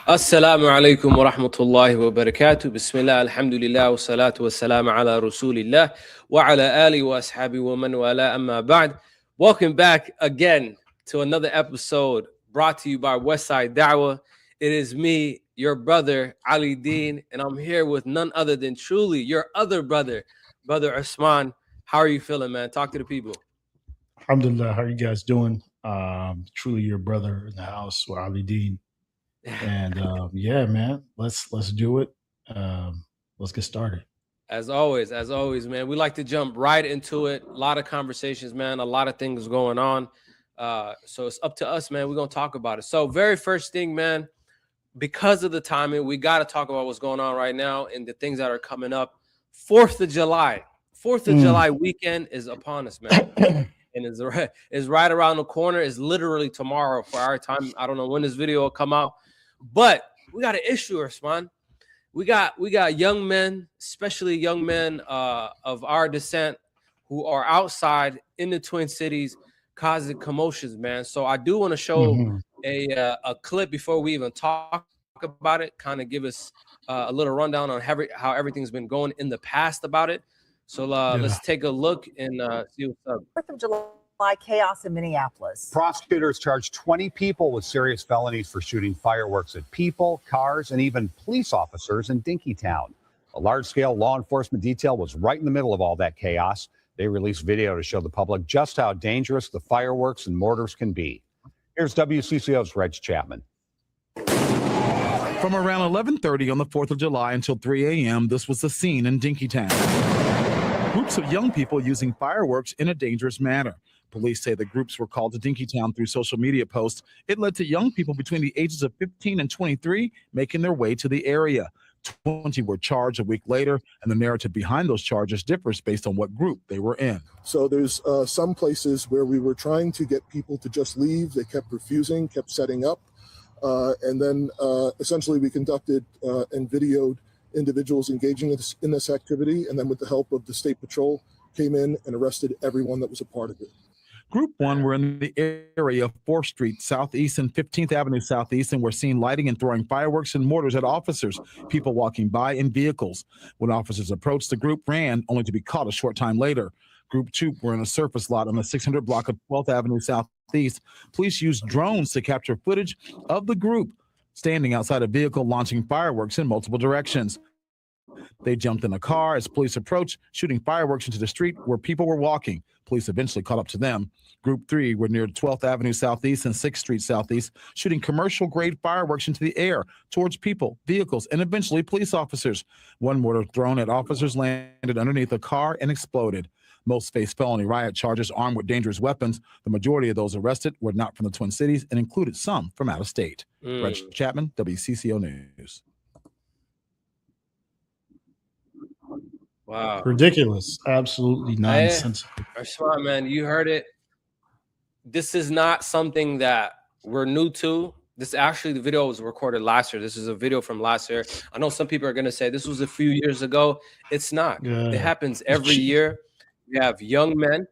Assalamu alaikum wa rahmatullahi wa barakatuh. Bismillah, alhamdulillah, wa salatu wa salam ala rasulillah wa ala ali wa ashabi wa man wala amma ba'd. Welcome back again to another episode brought to you by Westside Dawah. It is me, your brother Ali Deen, and I'm here with none other than truly your other brother, Brother Usman. How are you feeling, man? Talk to the people. Alhamdulillah, how are you guys doing? Truly your brother in the house, Ali Dean. And yeah, man, let's do it. Let's get started. As always, man, we like to jump right into it. A lot of conversations, man, a lot of things going on. So it's up to us, man. We're gonna talk about it. So, very first thing, man, because of the timing, we got to talk about what's going on right now and the things that are coming up. 4th of July. 4th of July weekend is upon us, man. And is right around the corner. Is literally tomorrow for our time. I don't know when this video will come out, but we got an issue, man. We got young men, especially young men of our descent, who are outside in the Twin Cities causing commotions, man. So I do want to show a clip before we even talk about it, kind of give us a little rundown on how everything's been going in the past about it. So let's take a look and see what's up. 4th of July chaos in Minneapolis. Prosecutors charged 20 people with serious felonies for shooting fireworks at people, cars, and even police officers in Dinkytown. A large-scale law enforcement detail was right in the middle of all that chaos. They released video to show the public just how dangerous the fireworks and mortars can be. Here's WCCO's Reg Chapman. From around 11:30 on the 4th of July until 3 a.m., this was the scene in Dinkytown. Groups of young people using fireworks in a dangerous manner. Police say the groups were called to Dinkytown through social media posts. It led to young people between the ages of 15 and 23 making their way to the area. 20 were charged a week later, and the narrative behind those charges differs based on what group they were in. So there's some places where we were trying to get people to just leave. They kept refusing, kept setting up. And then essentially we conducted and videoed individuals engaging in this activity. And then with the help of the State Patrol, came in and arrested everyone that was a part of it. Group 1 were in the area of 4th Street Southeast and 15th Avenue Southeast and were seen lighting and throwing fireworks and mortars at officers, people walking by in vehicles. When officers approached, the group ran, only to be caught a short time later. Group 2 were in a surface lot on the 600 block of 12th Avenue Southeast. Police used drones to capture footage of the group standing outside a vehicle launching fireworks in multiple directions. They jumped in a car as police approached, shooting fireworks into the street where people were walking. Police eventually caught up to them. Group 3 were near 12th Avenue Southeast and 6th Street Southeast, shooting commercial-grade fireworks into the air towards people, vehicles, and eventually police officers. One mortar thrown at officers landed underneath a car and exploded. Most faced felony riot charges armed with dangerous weapons. The majority of those arrested were not from the Twin Cities and included some from out of state. Reg Chapman, WCCO News. Wow. Ridiculous. Absolutely nonsensical. Usman, man, you heard it. This is not something that we're new to. This actually, the video was recorded last year. This is a video from last year. I know some people are going to say this was a few years ago. It's not. Yeah. It happens every year. We have young men.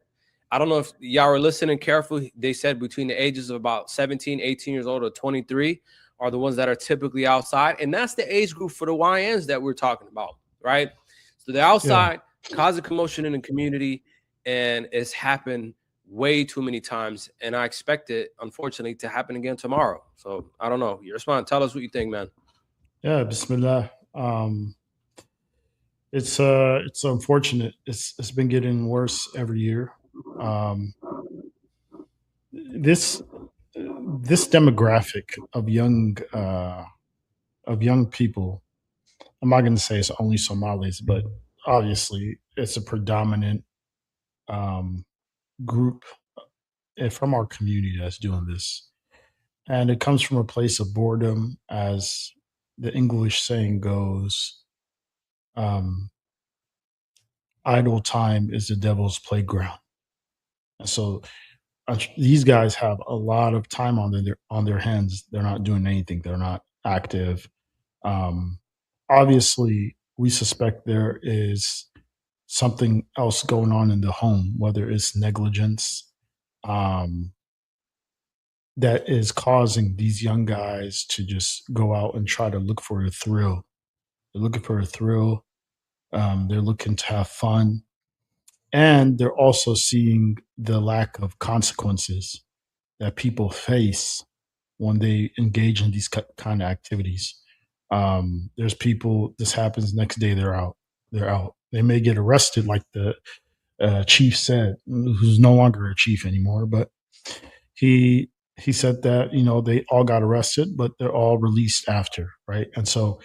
I don't know if y'all were listening carefully. They said between the ages of about 17, 18 years old or 23 are the ones that are typically outside. And that's the age group for the YNs that we're talking about, right? So they're outside, causing commotion in the community, and it's happened way too many times. And I expect it, unfortunately, to happen again tomorrow. So I don't know. Your response, tell us what you think, man. Yeah, Bismillah. It's unfortunate. It's been getting worse every year. This demographic of young people, I'm not going to say it's only Somalis, but obviously it's a predominant group from our community that's doing this. And it comes from a place of boredom, as the English saying goes. Idle time is the devil's playground. And so these guys have a lot of time on their hands. They're not doing anything. They're not active. Obviously, we suspect there is something else going on in the home, whether it's negligence, that is causing these young guys to just go out and try to look for a thrill. They're looking for a thrill. They're looking to have fun. And they're also seeing the lack of consequences that people face when they engage in these kind of activities. There's people, this happens next day, they're out. They're out. They may get arrested, like the chief said, who's no longer a chief anymore, but he said that, you know, they all got arrested, but they're all released after, right? And so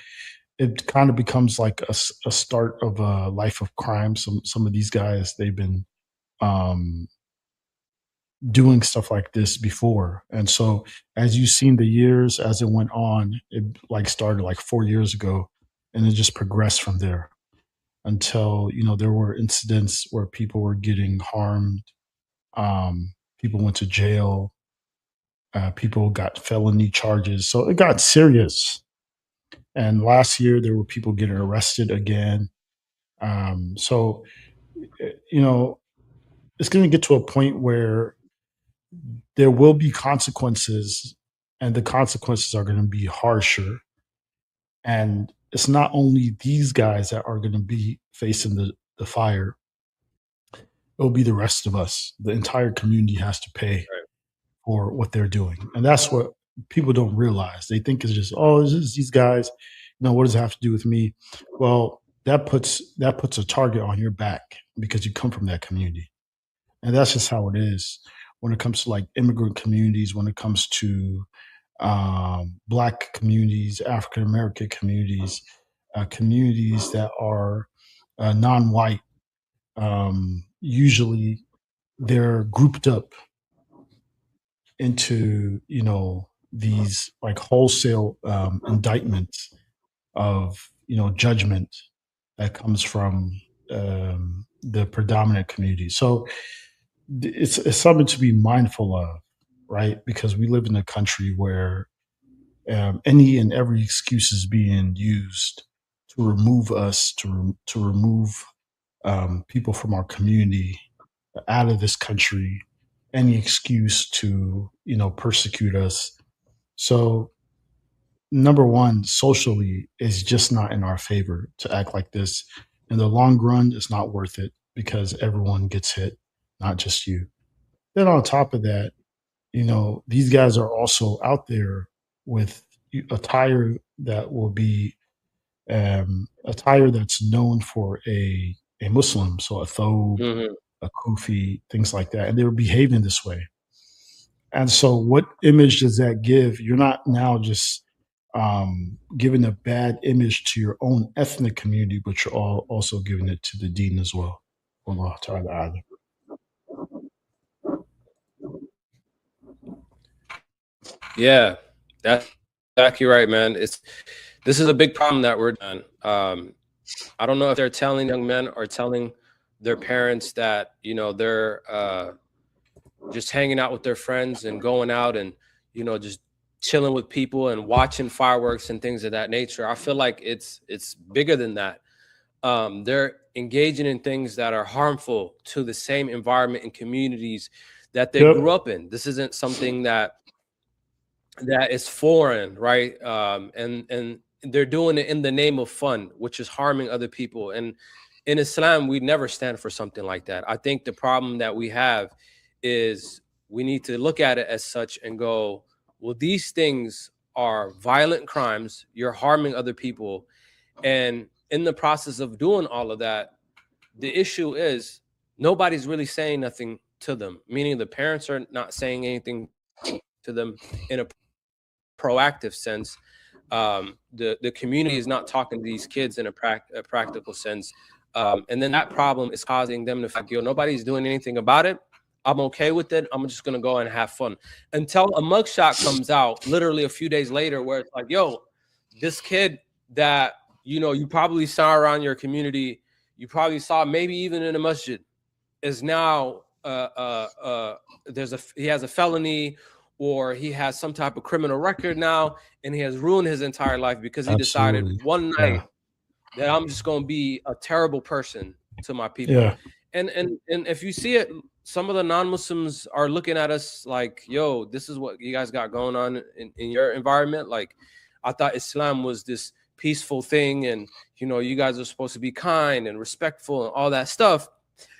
it kind of becomes like a start of a life of crime. Some of these guys, they've been um, doing stuff like this before. And so as you've seen the years as it went on, it like started like 4 years ago, and it just progressed from there until, you know, there were incidents where people were getting harmed. People went to jail. People got felony charges. So it got serious. And last year there were people getting arrested again. So, you know, it's going to get to a point where there will be consequences, and the consequences are going to be harsher. And it's not only these guys that are going to be facing the fire, it'll be the rest of us. The entire community has to pay for what they're doing. And that's what people don't realize. They think it's just, oh, it's just these guys. No, what does it have to do with me? Well, that puts a target on your back because you come from that community. And that's just how it is when it comes to like immigrant communities, when it comes to Black communities, African American communities, communities that are non-white. Usually they're grouped up into, you know, these like wholesale indictments of, you know, judgment that comes from the predominant community. So it's something to be mindful of, right? Because we live in a country where any and every excuse is being used to remove us, to remove people from our community out of this country. Any excuse to, you know, persecute us. So number one, socially is just not in our favor to act like this. In the long run, it's not worth it because everyone gets hit, not just you. Then on top of that, you know, these guys are also out there with attire that will be attire that's known for a Muslim, so a thobe, Mhm. a kufi, things like that, and they were behaving this way. And so, what image does that give? You're not now just giving a bad image to your own ethnic community, but you're also giving it to the deen as well. Allah Ta'ala. Yeah, that's exactly right, man. This is a big problem that we're done. I don't know if they're telling young men or telling their parents that, you know, they're just hanging out with their friends and going out and, you know, just chilling with people and watching fireworks and things of that nature. I feel like it's bigger than that. They're engaging in things that are harmful to the same environment and communities that they grew Yep. up in. This isn't something that is foreign, right? And they're doing it in the name of fun, which is harming other people. And in Islam, we never stand for something like that. I think the problem that we have is we need to look at it as such and go, well, these things are violent crimes. You're harming other people. And in the process of doing all of that, the issue is nobody's really saying nothing to them, meaning the parents are not saying anything to them in a proactive sense. The community is not talking to these kids in a practical sense. And then that problem is causing them to think, yo, nobody's doing anything about it. I'm okay with it. I'm just going to go and have fun until a mugshot comes out literally a few days later where it's like, yo, this kid that, you know, you probably saw around your community, you probably saw maybe even in a masjid, is now he has a felony or he has some type of criminal record now, and he has ruined his entire life because he decided Absolutely. one Yeah. night that I'm just going to be a terrible person to my people. Yeah. And if you see it some of the non-Muslims are looking at us like, yo, this is what you guys got going on in your environment. Like, I thought Islam was this peaceful thing, and you guys are supposed to be kind and respectful and all that stuff.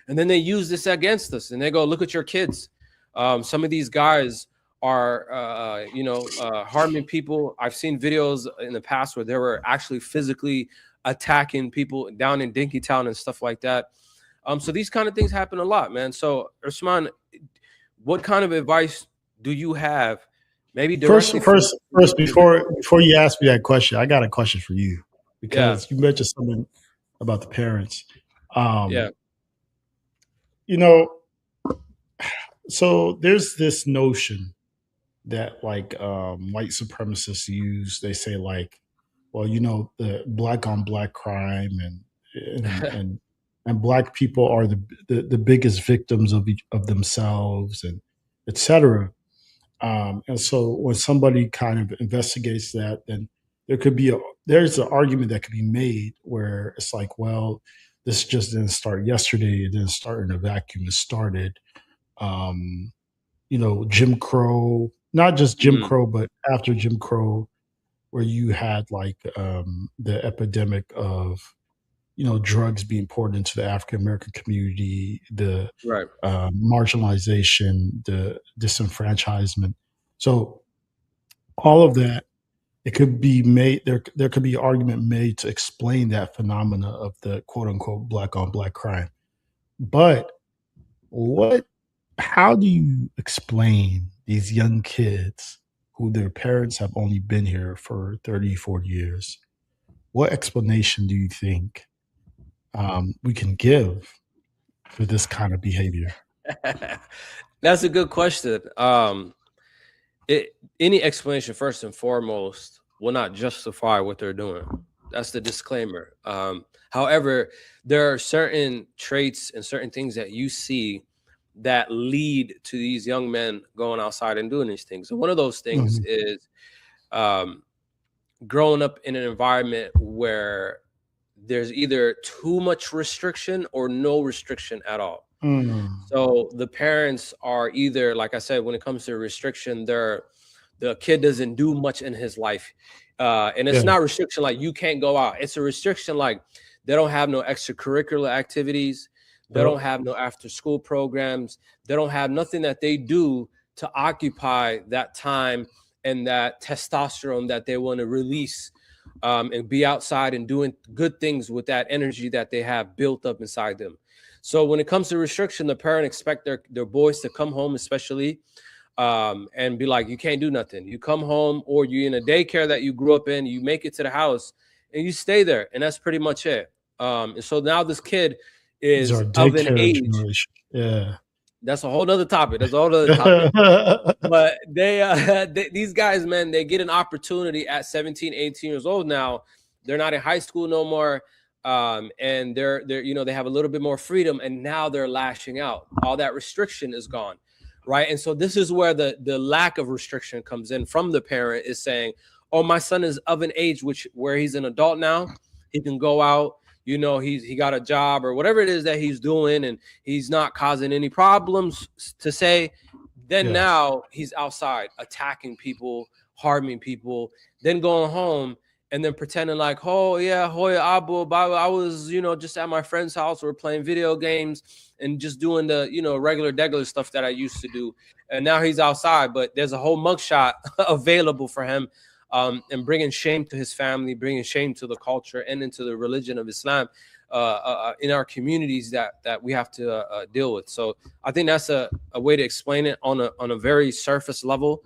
And then they use this against us, and they go, look at your kids. Some of these guys are harming people. I've seen videos in the past where they were actually physically attacking people down in Dinkytown and stuff like that. So these kind of things happen a lot, man. So Usman, what kind of advice do you have? Maybe First, directly before you ask me that question, I got a question for you, because you mentioned something about the parents. Yeah. So there's this notion that like white supremacists use. They say like, well, the black on black crime and black people are the biggest victims of themselves, and etc. And so when somebody kind of investigates that, then there's an argument that could be made where it's like, well, this just didn't start yesterday. It didn't start in a vacuum. It started, Jim Crow, not just Jim Crow, but after Jim Crow, where you had like the epidemic of drugs being poured into the African American community, the Right. marginalization, the disenfranchisement. So all of that, it could be made, there could be argument made to explain that phenomena of the quote unquote black on black crime. But how do you explain these young kids who their parents have only been here for 30, 40 years? What explanation do you think we can give for this kind of behavior? That's a good question. Any explanation, first and foremost, will not justify what they're doing. That's the disclaimer. However, there are certain traits and certain things that you see that lead to these young men going outside and doing these things. And one of those things is growing up in an environment where there's either too much restriction or no restriction at all. So the parents are either, like I said, when it comes to restriction, the kid doesn't do much in his life. And it's not restriction like you can't go out. It's a restriction like they don't have no extracurricular activities. They don't have no after school programs. They don't have nothing that they do to occupy that time and that testosterone that they want to release, and be outside and doing good things with that energy that they have built up inside them. So when it comes to restriction, the parent expect their boys to come home, especially, and be like, you can't do nothing. You come home, or you're in a daycare that you grew up in, you make it to the house and you stay there. And that's pretty much it. And so now this kid is of an age. Yeah. That's a whole other topic. That's a whole other topic. But these guys, man, they get an opportunity at 17, 18 years old now. They're not in high school no more. And they're they have a little bit more freedom, and now they're lashing out. All that restriction is gone, right? And so this is where the lack of restriction comes in from the parent, is saying, oh, my son is of an age where he's an adult now. He can go out. He got a job or whatever it is that he's doing, and he's not causing any problems to say. Then now he's outside attacking people, harming people, then going home and then pretending like, oh yeah, Hoya Abu, I was, just at my friend's house, we're playing video games and just doing the, regular stuff that I used to do. And now he's outside, but there's a whole mugshot available for him. And bringing shame to his family, bringing shame to the culture and into the religion of Islam in our communities that we have to deal with. So I think that's a way to explain it on a very surface level.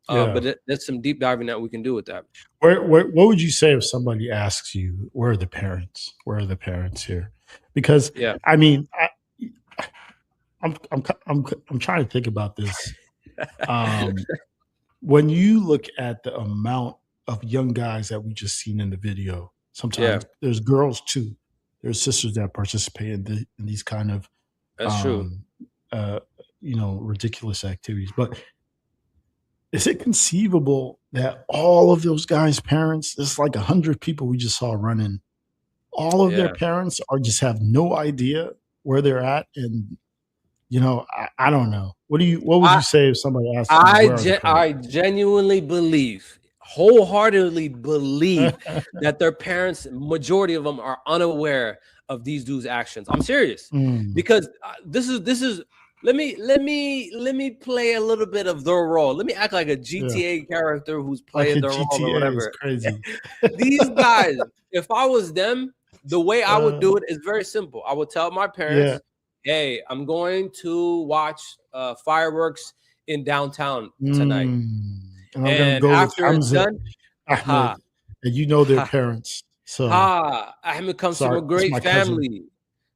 But there's some deep diving that we can do with that. What would you say if somebody asks you, where are the parents? Where are the parents here? Because I mean, I'm trying to think about this. When you look at the amount of young guys that we just seen in the video, sometimes there's girls too. There's sisters that participate in these kind of ridiculous activities. But is it conceivable that all of those guys' parents, it's like 100 people we just saw running, all of their parents just have no idea where they're at, and I don't know. What would you say if somebody asked you, where are the parents? I genuinely believe, wholeheartedly believe that their parents, majority of them, are unaware of these dudes' actions. I'm serious, because this is. Let me play a little bit of their role. Let me act like a GTA character who's playing their role or whatever. Is crazy. These guys, if I was them, the way I would do it is very simple. I would tell my parents, hey, I'm going to watch fireworks in downtown tonight. And I'm going to go after with it's done, Ahmed, and you know their parents. So Ahmed comes from a great family. Cousin.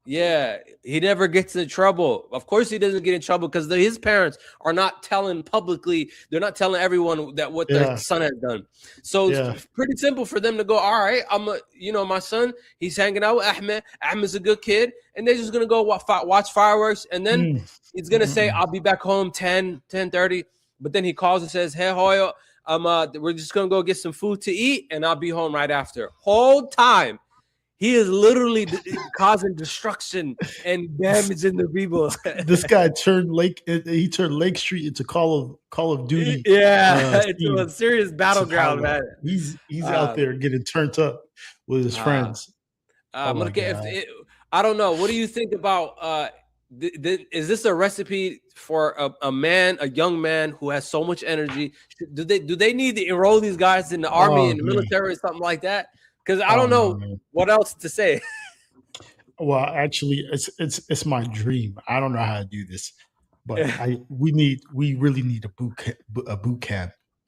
Yeah, he never gets in trouble. Of course, he doesn't get in trouble because his parents are not telling publicly. They're not telling everyone that what their son has done. So it's pretty simple for them to go, all right, my son, he's hanging out with Ahmed. Ahmed's a good kid. And they're just going to go watch fireworks. And then he's going to say, I'll be back home 10:30. But then he calls and says, hey, Hoyo, we're just going to go get some food to eat. And I'll be home right after. Whole time. He is literally causing destruction and damage in the people. This guy turned Lake Street into Call of Duty. Into a serious battleground, man. He's out there getting turned up with his friends. I don't know. What do you think about? Is this a recipe for a young man who has so much energy? Do they need to enroll these guys in the army and the military or something like that? Because I don't know what else to say. Well, actually, it's my dream. I don't know how to do this, but we really need a boot camp.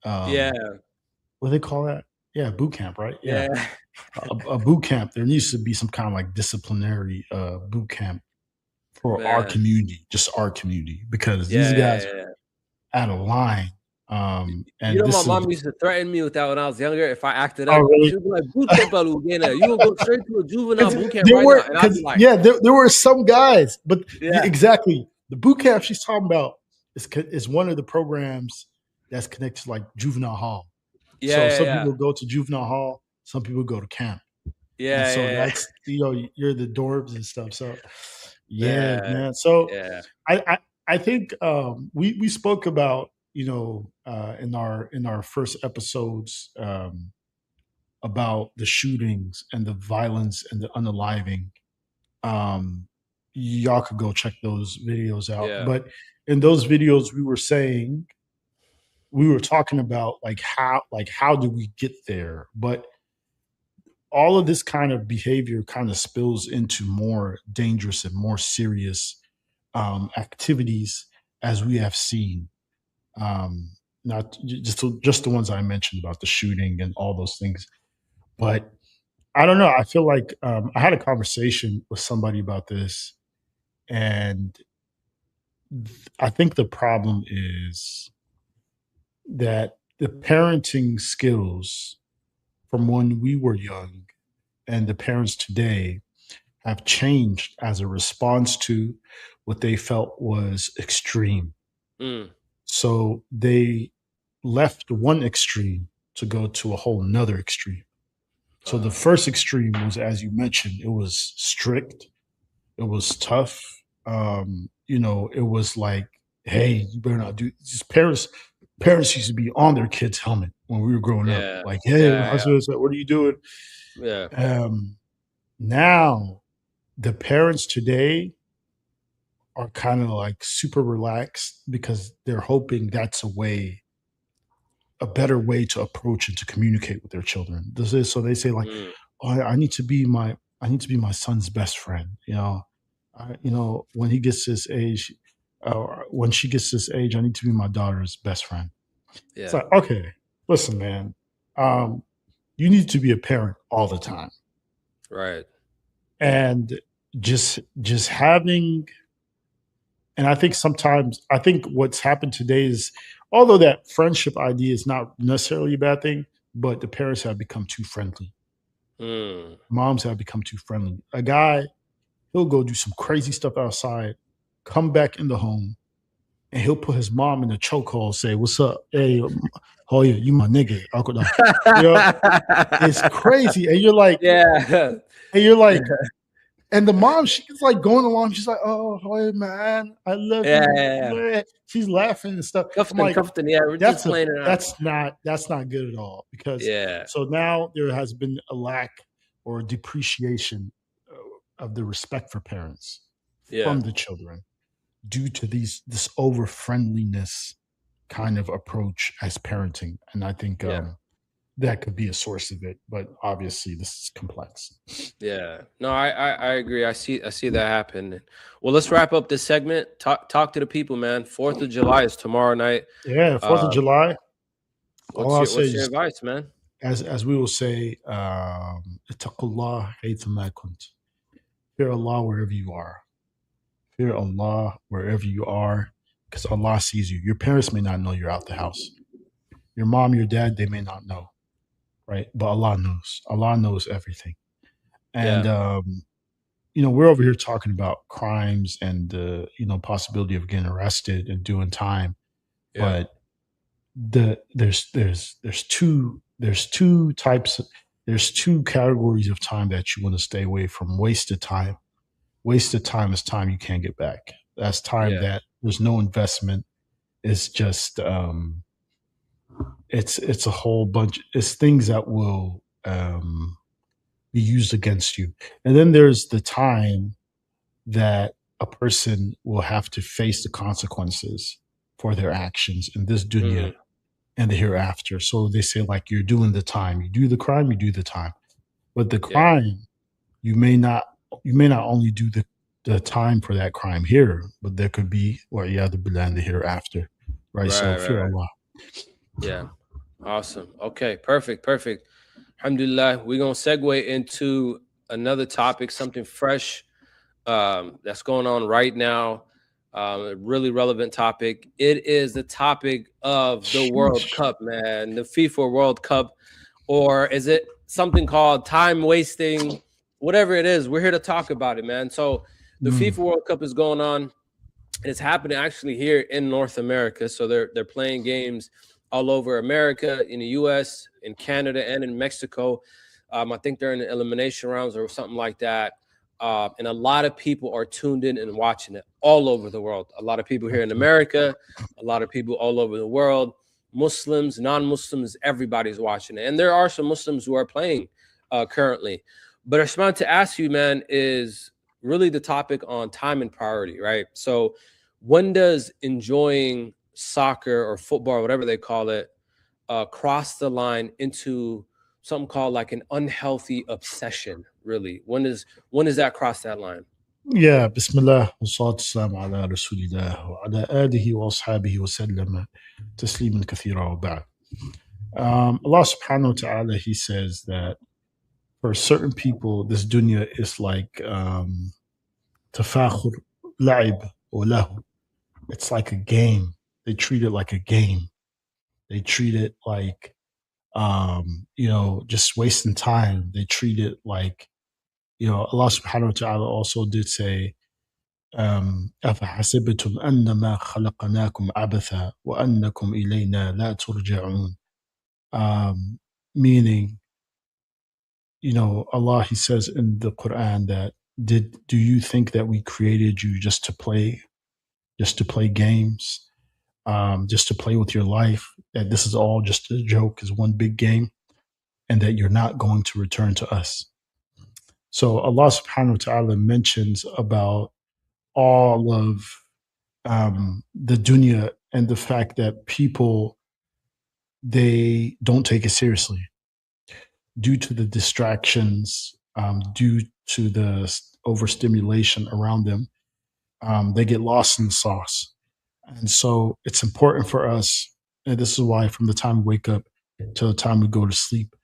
What do they call that? Yeah, boot camp, right? Yeah. A boot camp. There needs to be some kind of like disciplinary boot camp for our community, just our community, because these guys are out of line. And my mom used to threaten me with that when I was younger. If I acted up, she would be like, boot camp, you will go straight to a juvenile boot camp right now. And I'd be like, there were some guys, but exactly, the boot camp she's talking about is one of the programs that's connected to like juvenile hall. So some people go to juvenile hall, some people go to camp. That's you're the dorms and stuff. So man. So I think we spoke about, in our first episodes about the shootings and the violence and the unaliving. Y'all could go check those videos out. But in those videos, we were talking about how do we get there? But all of this kind of behavior kind of spills into more dangerous and more serious activities, as we have seen. Not just the ones I mentioned about the shooting and all those things, but I don't know. I feel like I had a conversation with somebody about this, and I think the problem is that the parenting skills from when we were young and the parents today have changed as a response to what they felt was extreme. So they left one extreme to go to a whole nother extreme. So the first extreme was, as you mentioned, it was strict, it was tough. It was like, hey, you better not do this. Parents used to be on their kids' helmet when we were growing up. Like, hey, what are you doing? Now the parents today are kind of like super relaxed because they're hoping that's a better way to approach and to communicate with their children. So they say like, I need to be my son's best friend. When he gets this age, when she gets this age, I need to be my daughter's best friend. It's like, okay, listen, man, you need to be a parent all the time. Right. And just having, and I think what's happened today is, although that friendship idea is not necessarily a bad thing, but the parents have become too friendly. Moms have become too friendly. A guy, he'll go do some crazy stuff outside, come back in the home, and he'll put his mom in a chokehold, say, "What's up? Hey, oh yeah, you my nigga." It's crazy. And you're like, And the mom, she's like going along. She's like, "Oh, hey man, I love Yeah, you." yeah, yeah. She's laughing and stuff. I'm Cuffed like, and yeah, we're just playing it out. that's not good at all, because Yeah, so now there has been a lack or depreciation of the respect for parents yeah, from the children due to this over friendliness kind of approach as parenting. And I think yeah, that could be a source of it, but obviously this is complex. yeah. No, I agree. I see that happen. Well, let's wrap up this segment. Talk to the people, man. 4th of July is tomorrow night. Yeah, 4th of July. All I'll say What's your is, advice, man? as we will say, "Ittaqullah haythuma kunt." Fear Allah wherever you are. Fear Allah wherever you are, because Allah sees you. Your parents may not know you're out the house. Your mom, your dad, they may not know, right? But Allah knows. Allah knows everything. And Yeah, we're over here talking about crimes and the possibility of getting arrested and doing time, yeah. but there's two categories of time that you want to stay away from. Wasted time. Wasted time is time you can't get back. That's time Yeah. that there's no investment. It's just it's a whole bunch. It's things that will be used against you. And then there's the time that a person will have to face the consequences for their actions in this dunya Mm, and the hereafter. So they say, like, you're doing the time. You do the crime, you do the time. But the yeah. crime, you may not only do the time for that crime here, but there could be billah in the hereafter. Right. So Right, right, fear right. Allah. Yeah. Awesome. Okay, perfect. Alhamdulillah. We're gonna segue into another topic, something fresh that's going on right now. A really relevant topic. It is the topic of the World Sheesh. Cup, man. The FIFA World Cup, or is it something called time wasting? Whatever it is, we're here to talk about it, man. So the FIFA World Cup is going on. It's happening actually here in North America. So they're playing games all over America, in the US, in Canada, and in Mexico. I think they're in the elimination rounds or something like that. And a lot of people are tuned in and watching it all over the world. A lot of people here in America, a lot of people all over the world, Muslims, non-Muslims, everybody's watching it. And there are some Muslims who are playing currently. But I just wanted to ask you, man, is really the topic on time and priority, right? So when does enjoying soccer or football, whatever they call it, cross the line into something called like an unhealthy obsession? Really, when does that cross that line? Yeah, Bismillah, والصلاة والسلام على رسول الله وعلى آله وأصحابه وسلم تسليما كثيرا وبعد. Allah subhanahu wa ta'ala, he says that for certain people, this dunya is like tafakhur, la'ib, or lahu. It's like a game. They treat it like a game. They treat it like, just wasting time. They treat it like, Allah subhanahu wa ta'ala also did say, أَفَحَسِبْتُمْ أَنَّمَا خَلَقْنَاكُمْ عَبَثًا وَأَنَّكُمْ إِلَيْنَا لَا تُرْجَعُونَ. Meaning, Allah, he says in the Quran that do you think that we created you just to play games, just to play with your life, that this is all just a joke, is one big game, and that you're not going to return to us. So Allah subhanahu wa ta'ala mentions about all of the dunya and the fact that people, they don't take it seriously due to the distractions, due to the overstimulation around them. They get lost in the sauce. And so it's important for us, and this is why from the time we wake up till the time we go to sleep,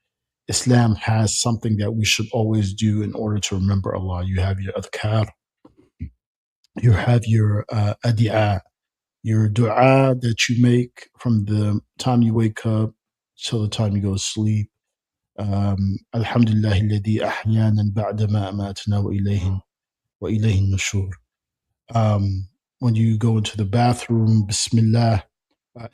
Islam has something that we should always do in order to remember Allah. You have your adhkar, you have your adi'a, your dua that you make from the time you wake up till the time you go to sleep. Alhamdulillah alladhi ahyanan ba'da ma amatna wa ilayhi nushur. When you go into the bathroom, Bismillah,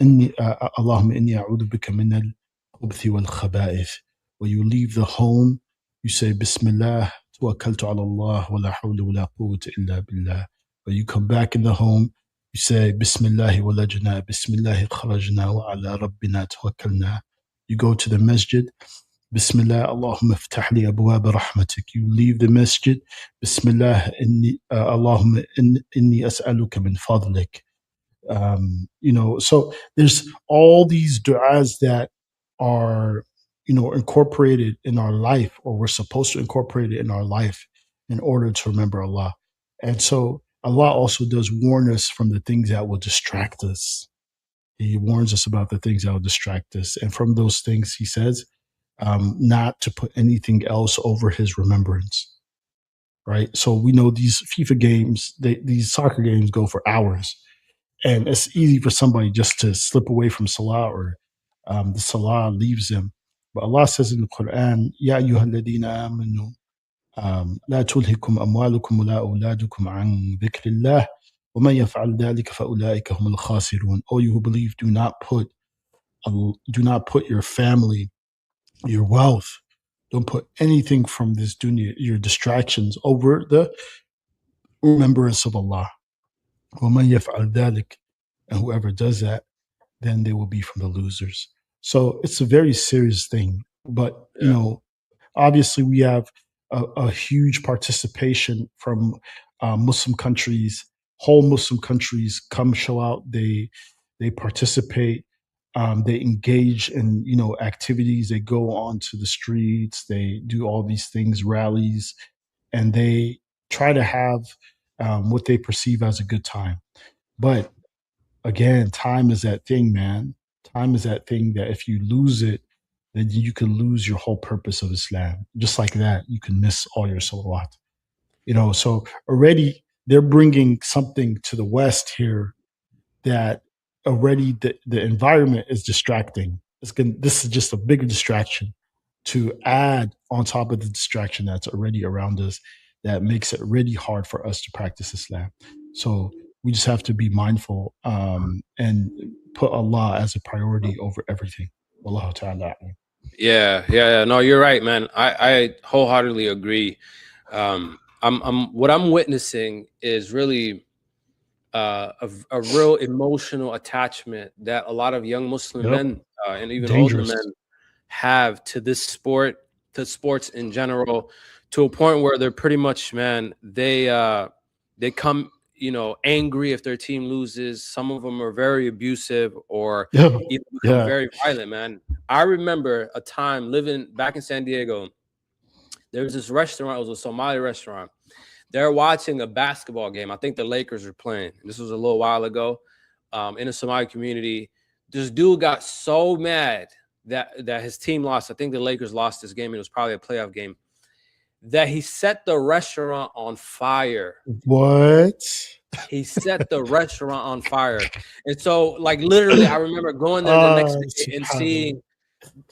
Allahumma inni a'udhu bika min al-khubuthi wal-khaba'ith. When you leave the home, you say Bismillah, توكلت على الله ولا حول ولا قوة إلا بالله. When you come back in the home, you say Bismillah walajna, Bismillah kharajna, wa ala rabbina tawakkalna. You go to the masjid, Bismillah, Allahumma iftah li abwab rahmatik. You leave the masjid, Bismillah, Allahumma inni as'aluka min fadlik. So there's all these du'as that are, incorporated in our life, or we're supposed to incorporate it in our life in order to remember Allah. And so Allah also does warn us from the things that will distract us. He warns us about the things that will distract us. And from those things, he says, not to put anything else over his remembrance. Right. So we know these FIFA games, these soccer games go for hours. And it's easy for somebody just to slip away from Salah, or the Salah leaves them. But Allah says in the Quran, Ya ayyuhalladina amanu, لا تلهكم أموالكم ولا أولادكم عن ذكر الله ومن يفعل ذلك فأولئك هم الخاسرون. O you who believe, do not put your family, your wealth, don't put anything from this dunya, your distractions, over the remembrance of Allah. وَمَنْ يَفْعَلْ ذَلِكَ, and whoever does that, then they will be from the losers. So it's a very serious thing. But, obviously we have a huge participation from Muslim countries. Whole Muslim countries come show out. They participate. They engage in, activities. They go onto the streets. They do all these things, rallies, and they try to have what they perceive as a good time. But again, time is that thing, man. Time is that thing that if you lose it, then you can lose your whole purpose of Islam. Just like that, you can miss all your salawat. So already they're bringing something to the West here that already the environment is distracting. This is just a bigger distraction to add on top of the distraction that's already around us, that makes it really hard for us to practice Islam. So we just have to be mindful and put Allah as a priority over everything. Wallahu ta'ala. Yeah. No, you're right, man. I wholeheartedly agree. What I'm witnessing is really a real emotional attachment that a lot of young Muslim men and even Dangerous. older men have to this sport, to sports in general, to a point where they're pretty much, man, they come, angry if their team loses. Some of them are very abusive, or even become very violent, man. I remember a time living back in San Diego. There was this restaurant. It was a Somali restaurant. They're watching a basketball game. I think the Lakers were playing. This was a little while ago in a Somali community. This dude got so mad that his team lost. I think the Lakers lost this game. It was probably a playoff game. That he set the restaurant on fire. What? He set the restaurant on fire. And so, like, literally, I remember going there the next day and seeing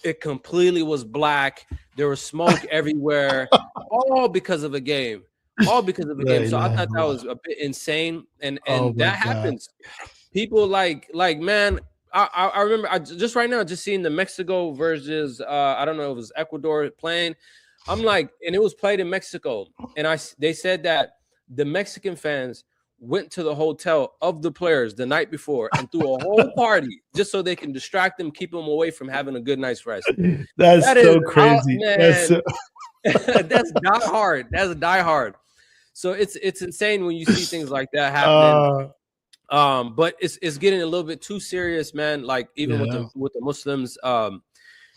it completely was black. There was smoke everywhere, all because of a game. All because of a game. So I thought that was a bit insane. And that happens. People like man, I remember just right now just seeing the Mexico versus I don't know, it was Ecuador playing. I'm like, and it was played in Mexico. And they said that the Mexican fans went to the hotel of the players the night before and threw a whole party just so they can distract them, keep them away from having a good night's rest. That's so crazy. That's die hard. That's die hard. So it's insane when you see things like that happening. But it's getting a little bit too serious, man. Like even with the Muslims.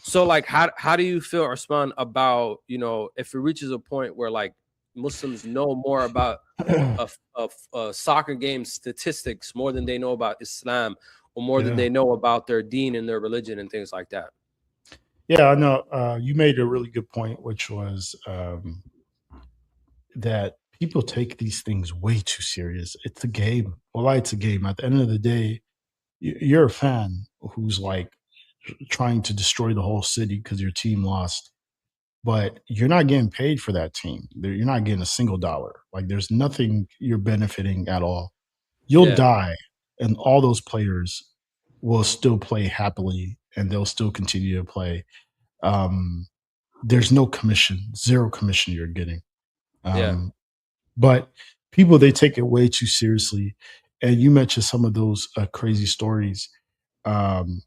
So like how do you feel, Usman, about if it reaches a point where like Muslims know more about soccer game statistics more than they know about Islam, or more than they know about their deen and their religion and things like that? Yeah, I know. You made a really good point, which was that people take these things way too serious. It's a game. Well, it's a game. At the end of the day, you're a fan who's like trying to destroy the whole city because your team lost, but you're not getting paid for that team. You're not getting a single dollar. Like there's nothing you're benefiting at all. You'll die, and all those players will still play happily, and they'll still continue to play. There's no commission, zero commission you're getting. Yeah. But people, they take it way too seriously. And you mentioned some of those crazy stories. Um,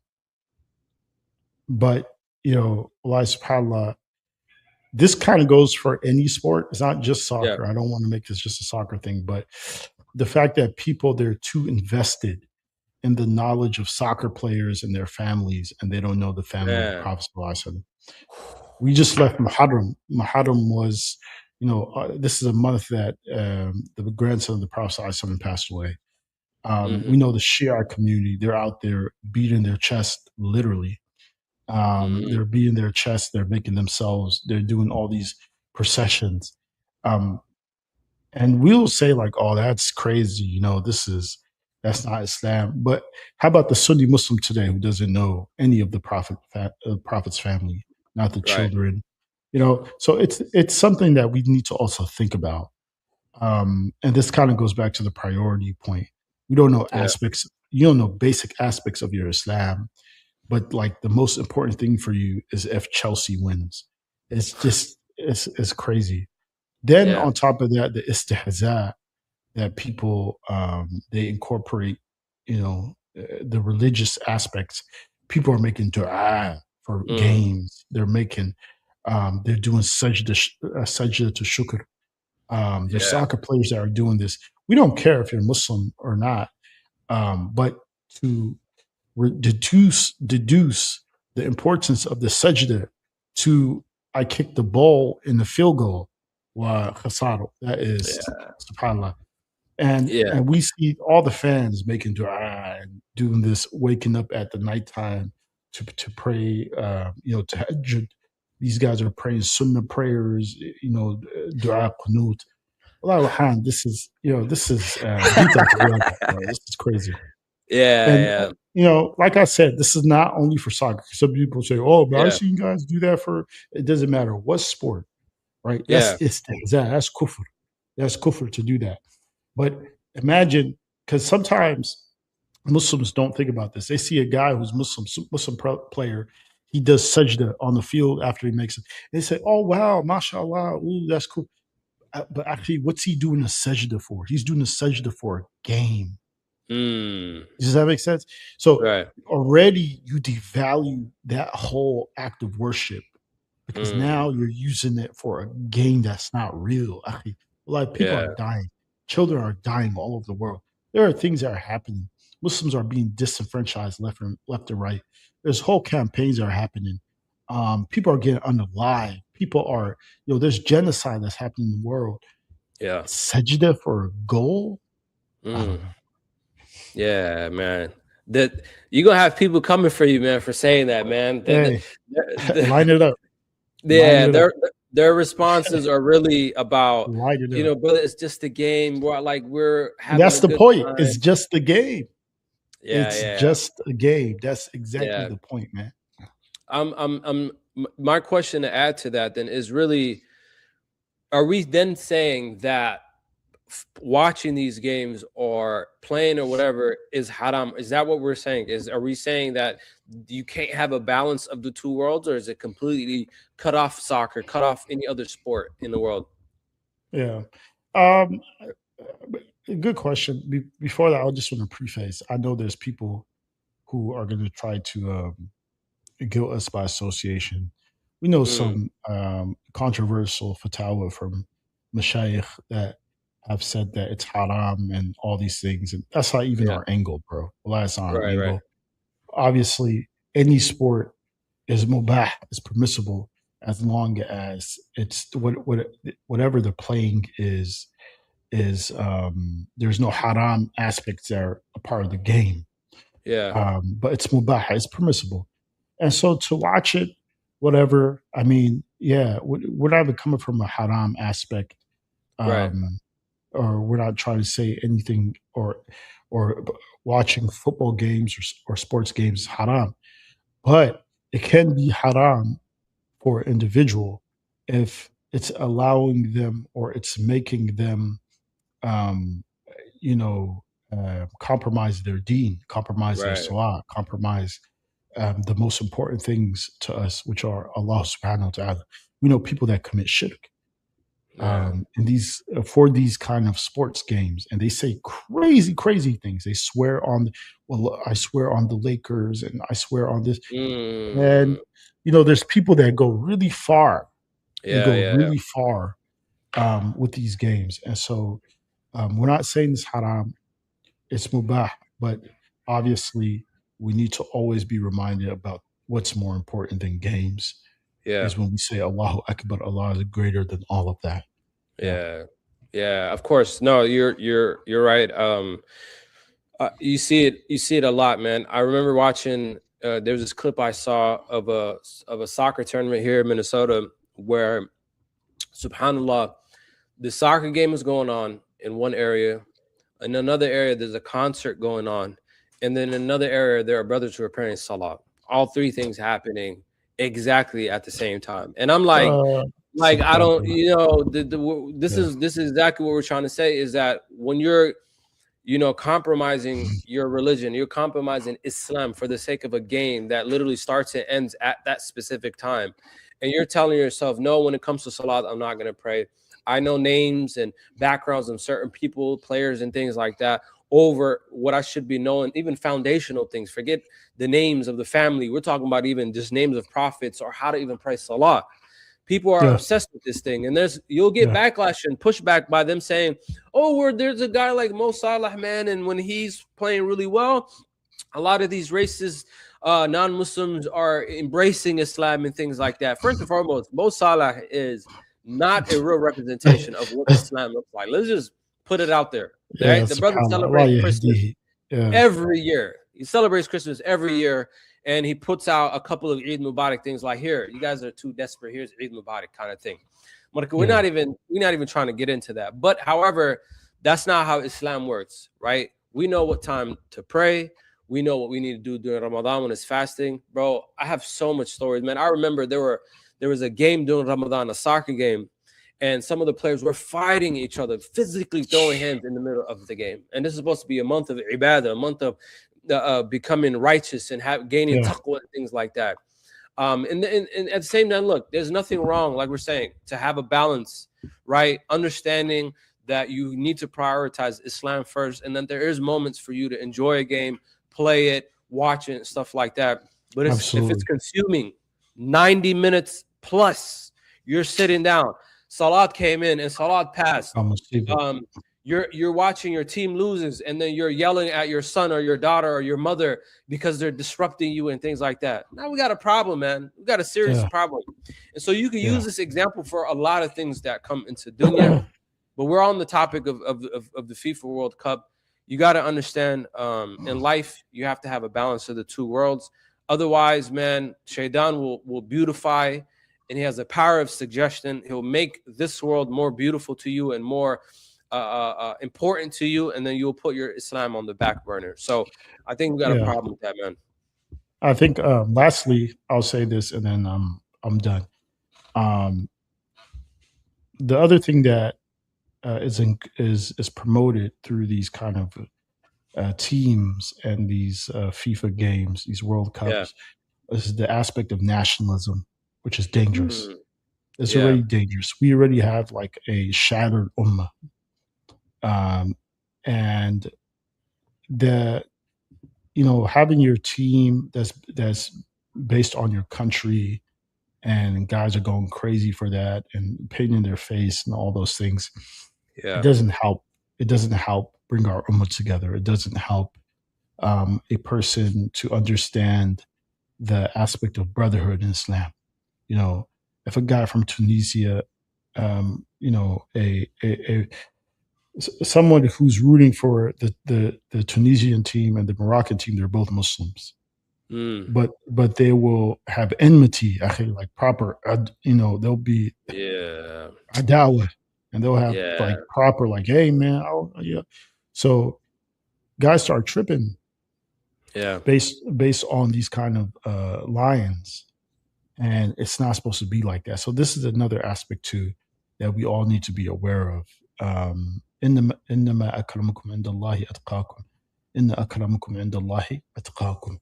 but, Allah subhanAllah, this kind of goes for any sport. It's not just Yeah. soccer. I don't want to make this just a soccer thing, but the fact that people, they're too invested in the knowledge of soccer players and their families, and they don't know the family of the Man. Prophet Sallallahu Alaihi Wasallam. We just left Muharram. Muharram was, this is a month that the grandson of the Prophet Sallallahu Alaihi Wasallam passed away. We know the Shia community, they're out there beating their chest, literally. They're beating their chest, they're making themselves, they're doing all these processions. And we'll say, like, oh, that's crazy, that's not Islam. But how about the Sunni Muslim today who doesn't know any of the Prophet's family, not the Right. children? So it's something that we need to also think about. And this kind of goes back to the priority point. We don't know Yeah. aspects, you don't know basic aspects of your Islam, but like the most important thing for you is if Chelsea wins. It's crazy. Then Yeah. on top of that, the istihza that people they incorporate, the religious aspects. People are making dua for games. They're making they're doing sajda to shukr. There's Yeah. soccer players that are doing this. We don't care if you're Muslim or not, but to deduce the importance of the sajda to I kicked the ball in the field goal. Wow, khasaro. That is subhanallah. And Yeah. we see all the fans making dua and doing this, waking up at the nighttime to pray, tahajjud. These guys are praying sunnah prayers, dua qunut. Allah Wahan, this is this is crazy. And Yeah. like I said, this is not only for soccer. Some people say, "Oh, but I've Yeah. seen guys do that for." It doesn't matter what sport, right? Yeah. That's kufr. That's kufr to do that. But imagine, because sometimes Muslims don't think about this. They see a guy who's Muslim player. He does sajda on the field after he makes it. They say, "Oh wow, mashallah, ooh, that's cool." But actually, what's he doing a sajda for? He's doing a sajda for a game. Does that make sense? So Right. already you devalue that whole act of worship because now you're using it for a game that's not real. Akhi. Like people Yeah. are dying. Children are dying all over the world. There are things that are happening. Muslims are being disenfranchised left and right. There's whole campaigns that are happening. People are getting unalive. People are, there's genocide that's happening in the world. Yeah. Sajda for a goal? I don't know. Yeah, man. That you're gonna have people coming for you, man, for saying that, man. Hey, line it up. Yeah, Line it up. their responses are really about, Line it up. but it's just a game. We're And having that's a the good point. time. It's just a game. Yeah, It's yeah. just a game. That's exactly Yeah. the point, man. My question to add to that then is really, are we then saying that watching these games or playing or whatever is haram? Is that what we're saying? Are we saying that you can't have a balance of the two worlds, or is it completely cut off soccer, cut off any other sport in the world? Yeah. Good question. Before that, I just want to preface. I know there's people who are going to try to guilt us by association. We know some controversial fatwa from mashayikh that have said that it's haram and all these things. And that's not even our angle, bro. Well, that's not our Right. angle. Obviously, any sport is mubah, is permissible as long as it's whatever they're playing is there's no haram aspects that are a part of the game. Yeah. But it's mubah, it's permissible. And so to watch it, whatever, I mean, yeah, we're not even coming from a haram aspect. Right. Or we're not trying to say anything or watching football games or sports games is haram. But it can be haram for an individual if it's allowing them or it's making them um, compromise their deen, compromise their Right. salah, compromise the most important things to us, which are Allah subhanahu wa ta'ala. We know people that commit shirk. Man. in these for these kind of sports games, and they say crazy things. They swear on, well, I swear on the Lakers, and I swear on this. And Mm. there's people that go really far. They Yeah, go yeah, yeah. really far with these games, and so we're not saying it's haram. It's mubah, but obviously we need to always be reminded about what's more important than games. Yeah. Is when we say Allahu Akbar, Allah is greater than all of that. Yeah. Yeah. Yeah, of course. No, you're right. You see it a lot, man. I remember watching there was this clip I saw of a soccer tournament here in Minnesota where, subhanallah, the soccer game is going on in one area. In another area, there's a concert going on. And then in another area, there are brothers who are praying salah. All three things happening exactly at the same time. And I'm like, I don't, subhanallah. this Yeah. is exactly what we're trying to say, is that when you're, compromising your religion, you're compromising Islam for the sake of a game that literally starts and ends at that specific time. And you're telling yourself, no, when it comes to salat, I'm not going to pray. I know names and backgrounds of certain people, players and things like that over what I should be knowing, even foundational things. Forget the names of the family. We're talking about even just names of prophets or how to even pray salah. People are Yeah. obsessed with this thing, and you'll get backlash and pushback by them saying, "Oh, there's a guy like Mo Salah, man, and when he's playing really well, a lot of these racist non-Muslims are embracing Islam and things like that." First and foremost, Mo Salah is not a real representation of what Islam looks like. Let's just put it out there. Yeah, Right? The brother subhanallah. celebrates Allah Christmas yahdihi. Yeah. every year. He celebrates Christmas every year, and he puts out a couple of Eid Mubarak things like, here, you guys are too desperate. Here's Eid Mubarak kind of thing. We're not even trying to get into that. But however, that's not how Islam works, right? We know what time to pray. We know what we need to do during Ramadan when it's fasting. Bro, I have so much stories, man. I remember there was a game during Ramadan, a soccer game, and some of the players were fighting each other, physically throwing hands in the middle of the game. And this is supposed to be a month of ibadah, a month of becoming righteous and gaining taqwa and things like that. And at the same time, look, there's nothing wrong, like we're saying, to have a balance, right? Understanding that you need to prioritize Islam first, and then there is moments for you to enjoy a game, play it, watch it, and stuff like that. But if it's consuming 90 minutes plus, you're sitting down. Salat came in and Salat passed. You're watching your team loses, and then you're yelling at your son or your daughter or your mother because they're disrupting you and things like that. Now we got a problem, man. We got a serious problem. And so you can use this example for a lot of things that come into dunya. But we're on the topic of the FIFA World Cup. You got to understand, in life, you have to have a balance of the two worlds. Otherwise, man, Shaitan will beautify, and he has the power of suggestion. He'll make this world more beautiful to you and more important to you, and then you'll put your Islam on the back burner. So I think we got a problem with that, man. I think lastly, I'll say this, and then I'm done. The other thing that is promoted through these kind of teams and these FIFA games, these World Cups, is the aspect of nationalism, which is dangerous. It's already dangerous. We already have like a shattered ummah. And having your team that's based on your country, and guys are going crazy for that and painting their face and all those things. It doesn't help. It doesn't help bring our ummah together. It doesn't help a person to understand the aspect of brotherhood in Islam. If a guy from Tunisia, someone who's rooting for the Tunisian team and the Moroccan team, they're both Muslims. But they will have enmity, like proper, they'll be adawah, and they'll have like proper, like, hey man, so guys start tripping, based on these kind of lions, and it's not supposed to be like that. So this is another aspect too that we all need to be aware of. إنما أكرمكم عند الله أتقاكم. إن أكرمكم عند الله أتقاكم.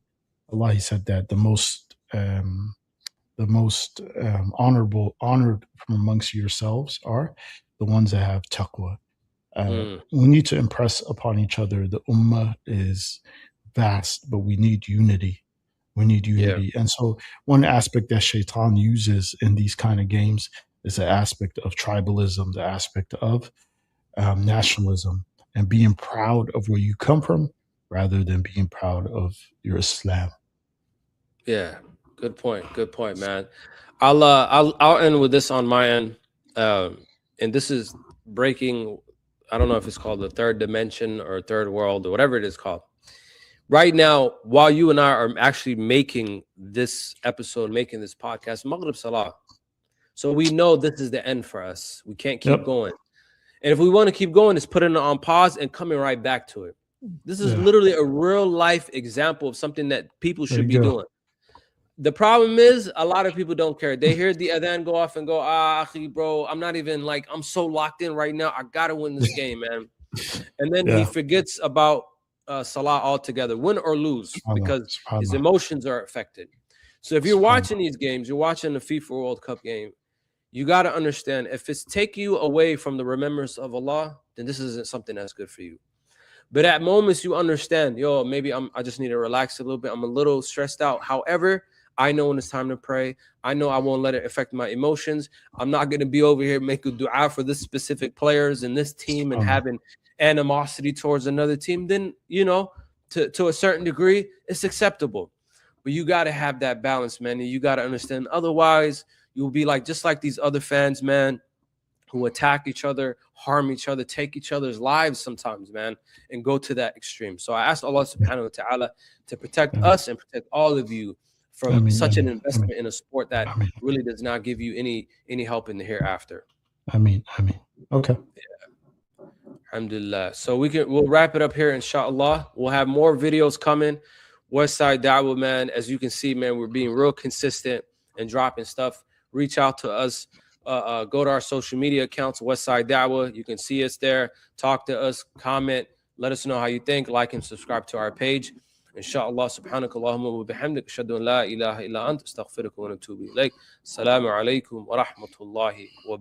Allah, he said that the most honored from amongst yourselves are the ones that have taqwa. We need to impress upon each other. The ummah is vast, but we need unity. We need unity. And so one aspect that shaitan uses in these kind of games is the aspect of tribalism, the aspect of nationalism, and being proud of where you come from rather than being proud of your Islam. Yeah, good point, man. I'll end with this on my end, and this is breaking. I don't know if it's called the third dimension or third world or whatever it is called. Right now, while you and I are actually making this episode, making this podcast, Maghrib Salah. So we know this is the end for us. We can't keep going. And if we want to keep going, it's putting it on pause and coming right back to it. This is literally a real life example of something that people should be doing. The problem is a lot of people don't care. They hear the adhan go off and go, akhi, bro, I'm not even like, I'm so locked in right now. I got to win this game, man. And then he forgets about Salah altogether, win or lose, because his emotions are affected. So if you're watching these games, you're watching the FIFA World Cup game, you got to understand, if it's taking you away from the remembrance of Allah, then this isn't something that's good for you. But at moments you understand, yo, maybe I just need to relax a little bit. I'm a little stressed out. However, I know when it's time to pray. I know I won't let it affect my emotions. I'm not going to be over here making dua for this specific players and this team and having animosity towards another team. Then, you know, to a certain degree, it's acceptable. But you got to have that balance, man. And you got to understand. Otherwise, you'll be like, just like these other fans, man, who attack each other, harm each other, take each other's lives sometimes, man, and go to that extreme. So I ask Allah subhanahu wa ta'ala to protect us and protect all of you from such an investment in a sport that really does not give you any help in the hereafter. Okay. Yeah. Alhamdulillah. So we'll wrap it up here, inshallah. We'll have more videos coming. Westside Dawah, man, as you can see, man, we're being real consistent and dropping stuff. Reach out to us. Go to our social media accounts, Westside Dawah. You can see us there. Talk to us, comment, let us know how you think, like and subscribe to our page. Inshallah, subhanaka Allahumma wa bihamdik, ashhadu an la ilaha illa anta, astaghfiruka wa atubu ilayk. Assalamu alaikum wa rahmatullahi wa barakatuh.